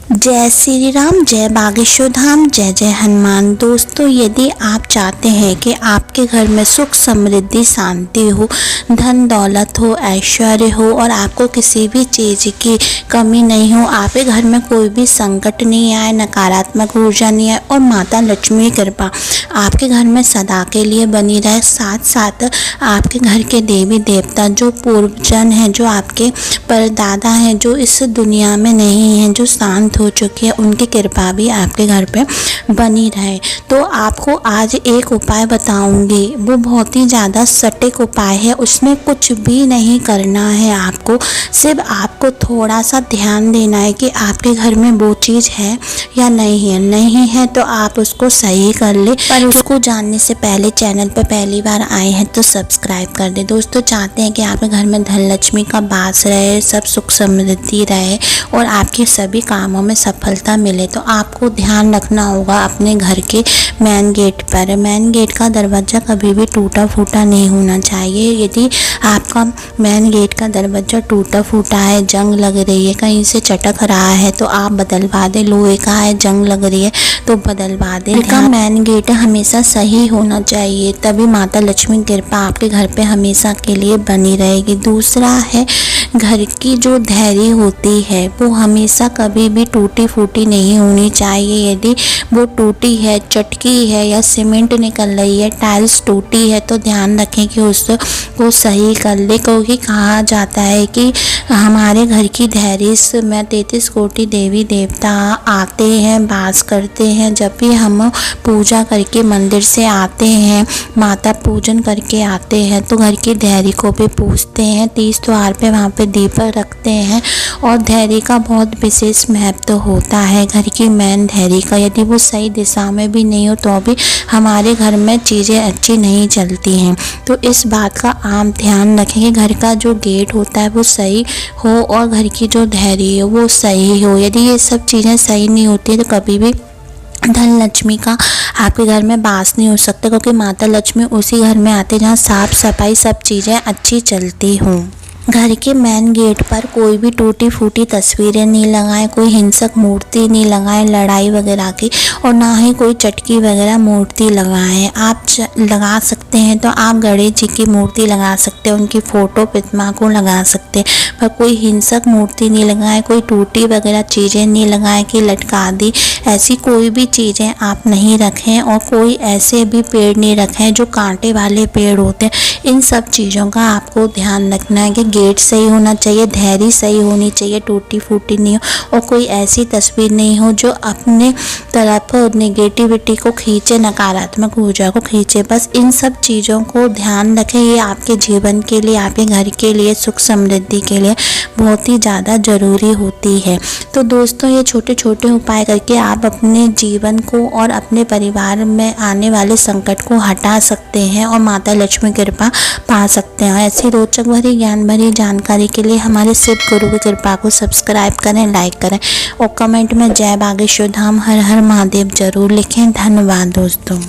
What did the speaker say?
जय श्री राम, जय बागेश्वर धाम, जय जय हनुमान। दोस्तों, यदि आप चाहते हैं कि आपके घर में सुख समृद्धि शांति हो, धन दौलत हो, ऐश्वर्य हो और आपको किसी भी चीज़ की कमी नहीं हो, आपके घर में कोई भी संकट नहीं आए, नकारात्मक ऊर्जा नहीं आए और माता लक्ष्मी की कृपा आपके घर में सदा के लिए बनी रहे, साथ साथ आपके घर के देवी देवता जो पूर्वजन हैं, जो आपके परदादा हैं, जो इस दुनिया में नहीं हैं, जो शांत हो चुके हैं, उनकी कृपा भी आपके घर पे बनी रहे। तो आपको आज एक उपाय बताऊंगी, वो बहुत ही ज़्यादा सटीक उपाय है। उसमें कुछ भी नहीं करना है आपको, सिर्फ आपको थोड़ा सा ध्यान देना है कि आपके घर में वो चीज़ है या नहीं है। नहीं है तो आप उसको सही कर ले, पर उसको जानने से पहले चैनल पर पहली बार आए हैं तो सब्सक्राइब कर दे। दोस्तों, चाहते हैं कि आपके घर में धन लक्ष्मी का वास रहे, सब सुख समृद्धि रहे और आपके सभी कामों में सफलता मिले, तो आपको ध्यान रखना होगा अपने घर के मेन गेट पर। मेन गेट का दरवाज़ा कभी भी टूटा फूटा नहीं होना चाहिए। यदि आपका मेन गेट का दरवाज़ा टूटा फूटा है, जंग लग रही है, कहीं से चटक रहा है तो आप बदलवा दें। लोहे का है, जंग लग रही है तो बदलवा दें। का मेन गेट हमेशा सही होना चाहिए, तभी माता लक्ष्मी की कृपा आपके घर पे हमेशा के लिए बनी रहेगी। दूसरा है, घर की जो धैर्य होती है वो हमेशा कभी भी टूटी फूटी नहीं होनी चाहिए। यदि वो टूटी है, चटकी है या सीमेंट निकल रही है, टाइल्स टूटी है, तो ध्यान रखें कि उसको सही कर ले, क्योंकि कहा जाता है कि हमारे घर की धैर्य में 33 कोटि देवी देवता आते हैं, वास करते हैं। जब भी हम पूजा करके मंदिर से आते हैं, माता पूजन करके आते हैं, तो घर की धैर्य को भी पूजते हैं। 30 द्वार पे वहाँ पे दीपक रखते हैं और धैर्य का बहुत विशेष महत्व होता है। घर की मेन धैर्य का यदि वो सही दिशा में भी नहीं हो तो भी हमारे घर में चीज़ें अच्छी नहीं चलती हैं। तो इस बात का आप ध्यान रखें कि घर का जो गेट होता है वो सही हो और घर की जो धैर्य हो वो सही हो। यदि ये सब चीज़ें सही नहीं होती तो कभी भी धन लक्ष्मी का आपके घर में वास नहीं हो सकता, क्योंकि माता लक्ष्मी उसी घर में आते जहाँ साफ सफाई सब चीज़ें अच्छी चलती हों। घर के मेन गेट पर कोई भी टूटी फूटी तस्वीरें नहीं लगाएं, कोई हिंसक मूर्ति नहीं लगाएं लड़ाई वगैरह की, और ना ही कोई चटकी वगैरह मूर्ति लगाएं। आप लगा सकते हैं तो आप गणेश जी की मूर्ति लगा सकते हैं, उनकी फ़ोटो प्रतिमा को लगा सकते हैं, पर कोई हिंसक मूर्ति नहीं लगाएं, कोई टूटी वगैरह चीज़ें नहीं लगाएं कि लटका दी, ऐसी कोई भी चीज़ें आप नहीं रखें। और कोई ऐसे भी पेड़ नहीं रखें जो कांटे वाले पेड़ होते हैं। इन सब चीज़ों का आपको ध्यान रखना है कि गेट सही होना चाहिए, धैर्य सही होनी चाहिए, टूटी फूटी नहीं हो और कोई ऐसी तस्वीर नहीं हो जो अपने तरफ नेगेटिविटी को खींचे, नकारात्मक ऊर्जा को खींचे। बस इन सब चीज़ों को ध्यान रखें, ये आपके जीवन के लिए, आपके घर के लिए, सुख समृद्धि के लिए बहुत ही ज़्यादा ज़रूरी होती है। तो दोस्तों, ये छोटे छोटे उपाय करके आप अपने जीवन को और अपने परिवार में आने वाले संकट को हटा सकते हैं और माता लक्ष्मी की कृपा पा सकते हैं। ऐसी रोचक भरी ज्ञान भरी जानकारी के लिए हमारे शिव गुरु की कृपा को सब्सक्राइब करें, लाइक करें और कमेंट में जय बागेश्वर धाम हर हर महादेव जरूर लिखें। धन्यवाद दोस्तों।